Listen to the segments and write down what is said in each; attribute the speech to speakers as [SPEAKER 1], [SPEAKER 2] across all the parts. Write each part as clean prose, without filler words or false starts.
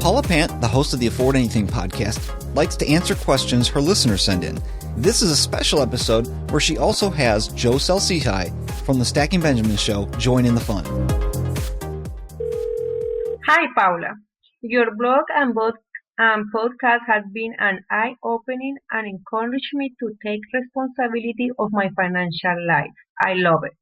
[SPEAKER 1] Paula Pant, the host of the Afford Anything podcast, likes to answer questions her listeners send in. This is a special episode where she also has saul-sehy from the Stacking Benjamins show join in the fun.
[SPEAKER 2] Hi, Paula. Your blog and podcast has been an eye-opening and encouraged me to take responsibility of my financial life. I love it.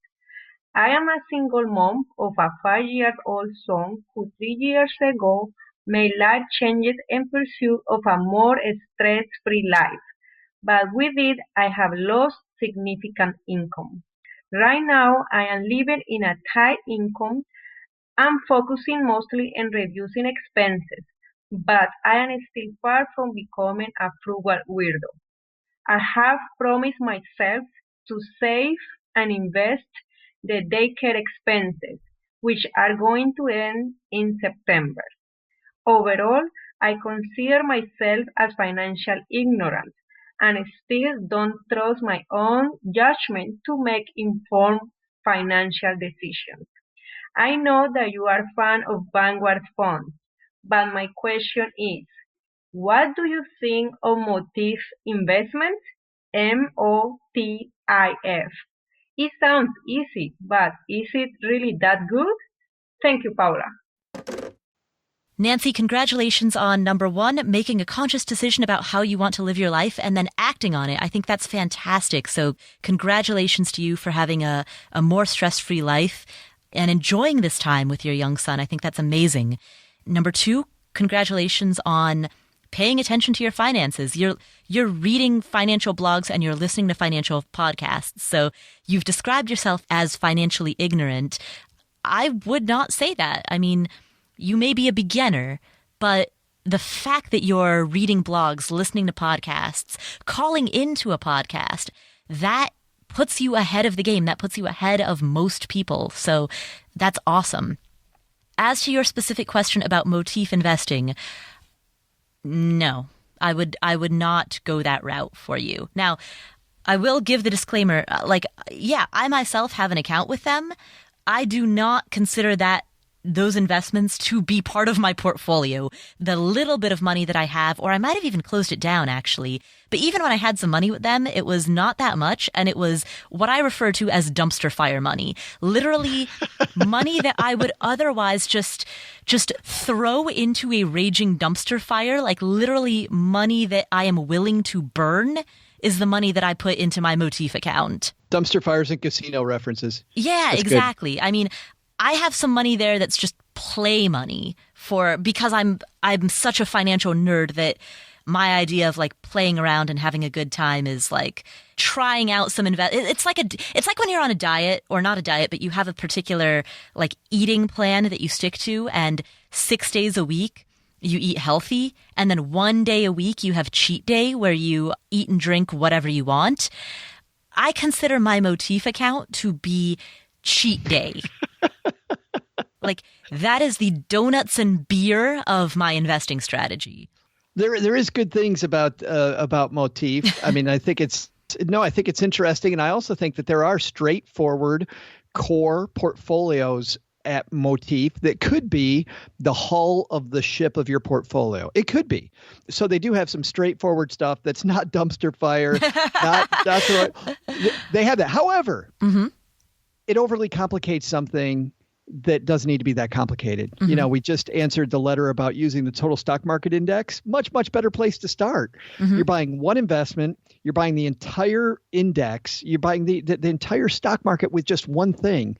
[SPEAKER 2] I am a single mom of a 5-year-old son who 3 years ago made life changes in pursuit of a more stress-free life. But with it, I have lost significant income. Right now, I am living in a tight income. I'm focusing mostly on reducing expenses, but I am still far from becoming a frugal weirdo. I have promised myself to save and invest the daycare expenses, which are going to end in September. Overall, I consider myself as financial ignorant and still don't trust my own judgment to make informed financial decisions. I know that you are a fan of Vanguard funds, but my question is, what do you think of Motif Investment? MOTIF. It sounds easy, but is it really that good? Thank you, Paula.
[SPEAKER 3] Nancy, congratulations on number one, making a conscious decision about how you want to live your life and then acting on it. I think that's fantastic. So congratulations to you for having a more stress-free life and enjoying this time with your young son. I think that's amazing. Number two, congratulations on paying attention to your finances. You're reading financial blogs and you're listening to financial podcasts. So you've described yourself as financially ignorant. I would not say that. I mean, you may be a beginner, but the fact that you're reading blogs, listening to podcasts, calling into a podcast, that puts you ahead of the game. That puts you ahead of most people. So that's awesome. As to your specific question about Motif Investing, no, I would not go that route for you. Now, I will give the disclaimer, I myself have an account with them. I do not consider those investments to be part of my portfolio. The little bit of money that I have, or I might have even closed it down actually, but even when I had some money with them, it was not that much, and it was what I refer to as dumpster fire money. Literally money that I would otherwise just throw into a raging dumpster fire, like literally money that I am willing to burn is the money that I put into my Motif account.
[SPEAKER 4] Dumpster fires and casino references.
[SPEAKER 3] Yeah, that's exactly. Good. I mean, I have some money there that's just play money because I'm such a financial nerd that my idea of like playing around and having a good time is like trying out some it's like when you're on a diet, or not a diet, but you have a particular like eating plan that you stick to, and 6 days a week you eat healthy, and then 1 day a week you have cheat day where you eat and drink whatever you want. I consider my Motif account to be cheat day. Like, that is the donuts and beer of my investing strategy.
[SPEAKER 4] There is good things about Motif. I mean, I think it's interesting, and I also think that there are straightforward core portfolios at Motif that could be the hull of the ship of your portfolio. It could be. So they do have some straightforward stuff that's not dumpster fire. They have that. However, it overly complicates something that doesn't need to be that complicated. Mm-hmm. You know, we just answered the letter about using the total stock market index. Much, much better place to start. Mm-hmm. You're buying one investment. You're buying the entire index. You're buying the entire stock market with just one thing.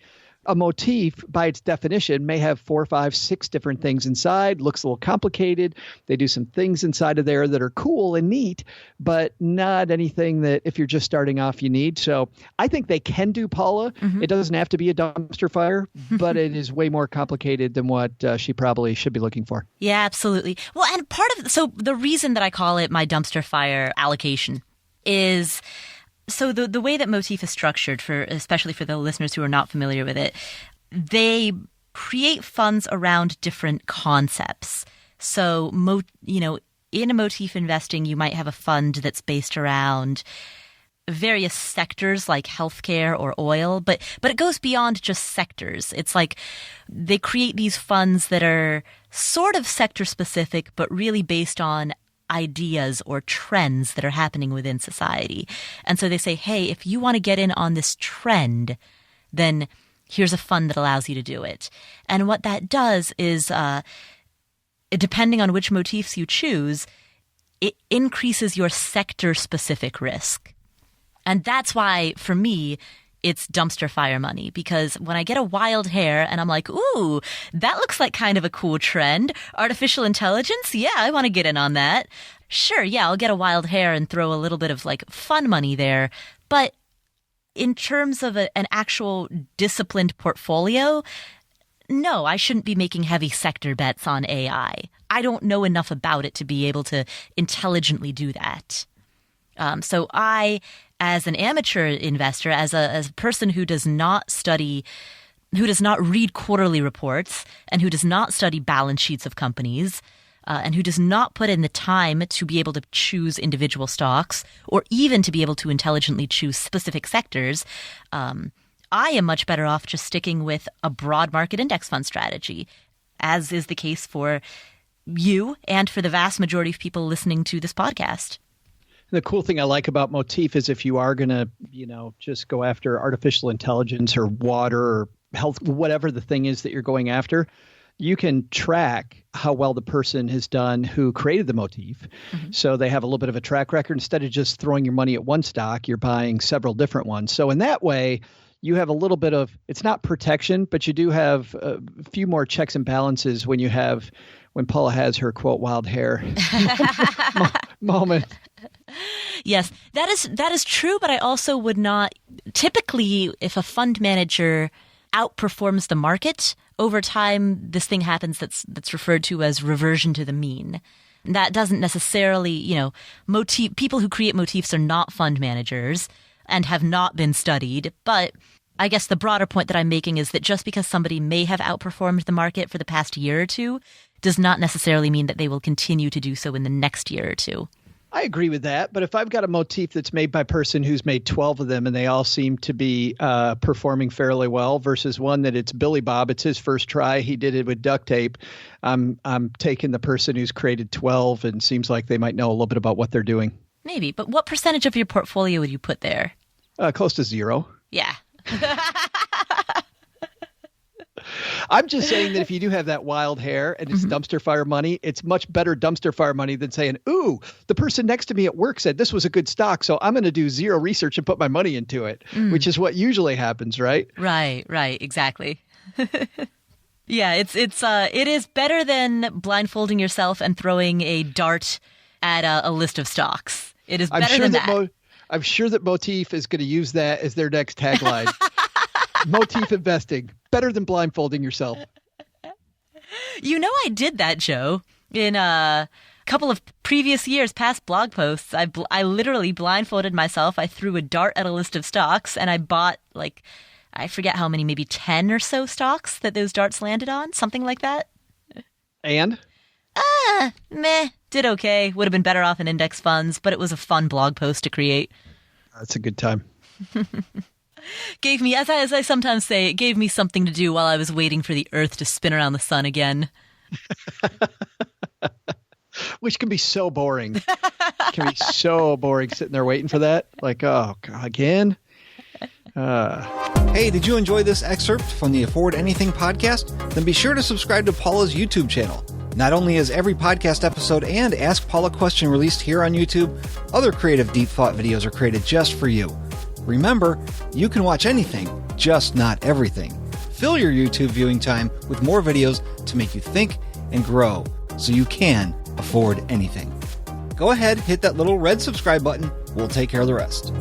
[SPEAKER 4] A Motif, by its definition, may have 4, 5, 6 different things inside. Looks a little complicated. They do some things inside of there that are cool and neat, but not anything that if you're just starting off you need. So I think they can do, Paula. Mm-hmm. It doesn't have to be a dumpster fire, but it is way more complicated than what she probably should be looking for.
[SPEAKER 3] Yeah, absolutely. Well, and so the reason that I call it my dumpster fire allocation is... So the way that Motif is structured, especially for the listeners who are not familiar with it, they create funds around different concepts. So, in a Motif investing, you might have a fund that's based around various sectors like healthcare or oil, but it goes beyond just sectors. It's like they create these funds that are sort of sector specific, but really based on ideas or trends that are happening within society. And so they say, hey, if you want to get in on this trend, then here's a fund that allows you to do it. And what that does is, depending on which motifs you choose, it increases your sector-specific risk. And that's why, for me, it's dumpster fire money. Because when I get a wild hair and I'm like, ooh, that looks like kind of a cool trend. Artificial intelligence? Yeah, I want to get in on that. Sure, yeah, I'll get a wild hair and throw a little bit of like fun money there. But in terms of an actual disciplined portfolio, no, I shouldn't be making heavy sector bets on AI. I don't know enough about it to be able to intelligently do that. So I, as an amateur investor, as a person who does not read quarterly reports and who does not study balance sheets of companies, and who does not put in the time to be able to choose individual stocks or even to be able to intelligently choose specific sectors, I am much better off just sticking with a broad market index fund strategy, as is the case for you and for the vast majority of people listening to this podcast.
[SPEAKER 4] The cool thing I like about Motif is if you are going to, just go after artificial intelligence or water or health, whatever the thing is that you're going after, you can track how well the person has done who created the motif. Mm-hmm. So they have a little bit of a track record. Instead of just throwing your money at one stock, you're buying several different ones. So in that way, you have a little bit of, it's not protection, but you do have a few more checks and balances when Paula has her, quote, wild hair moment.
[SPEAKER 3] Yes, that is true, but I also would not, typically, if a fund manager outperforms the market, over time, this thing happens that's referred to as reversion to the mean. That doesn't necessarily, people who create motifs are not fund managers and have not been studied. But I guess the broader point that I'm making is that just because somebody may have outperformed the market for the past year or two does not necessarily mean that they will continue to do so in the next year or two.
[SPEAKER 4] I agree with that. But if I've got a motif that's made by a person who's made 12 of them and they all seem to be performing fairly well versus one that it's Billy Bob, it's his first try, he did it with duct tape, I'm taking the person who's created 12 and seems like they might know a little bit about what they're doing.
[SPEAKER 3] Maybe. But what percentage of your portfolio would you put there?
[SPEAKER 4] Close to zero.
[SPEAKER 3] Yeah.
[SPEAKER 4] I'm just saying that if you do have that wild hair and it's dumpster fire money, it's much better dumpster fire money than saying, ooh, the person next to me at work said this was a good stock, so I'm going to do zero research and put my money into it, which is what usually happens, right?
[SPEAKER 3] Right, exactly. Yeah, it is better than blindfolding yourself and throwing a dart at a list of stocks. It is better than that.
[SPEAKER 4] I'm sure that Motif is going to use that as their next tagline. Motif Investing, better than blindfolding yourself.
[SPEAKER 3] I did that, Joe, in a couple of previous years, past blog posts. I literally blindfolded myself. I threw a dart at a list of stocks and I bought I forget how many, maybe 10 or so stocks that those darts landed on, something like that.
[SPEAKER 4] And?
[SPEAKER 3] Did okay. Would have been better off in index funds, but it was a fun blog post to create.
[SPEAKER 4] That's a good time.
[SPEAKER 3] Gave me, as I sometimes say, it gave me something to do while I was waiting for the Earth to spin around the sun again.
[SPEAKER 4] Which can be so boring. Can be so boring sitting there waiting for that. Like, oh, God, again?
[SPEAKER 1] Hey, did you enjoy this excerpt from the Afford Anything podcast? Then be sure to subscribe to Paula's YouTube channel. Not only is every podcast episode and Ask Paula question released here on YouTube, other creative deep thought videos are created just for you. Remember, you can watch anything, just not everything. Fill your YouTube viewing time with more videos to make you think and grow so you can afford anything. Go ahead, hit that little red subscribe button. We'll take care of the rest.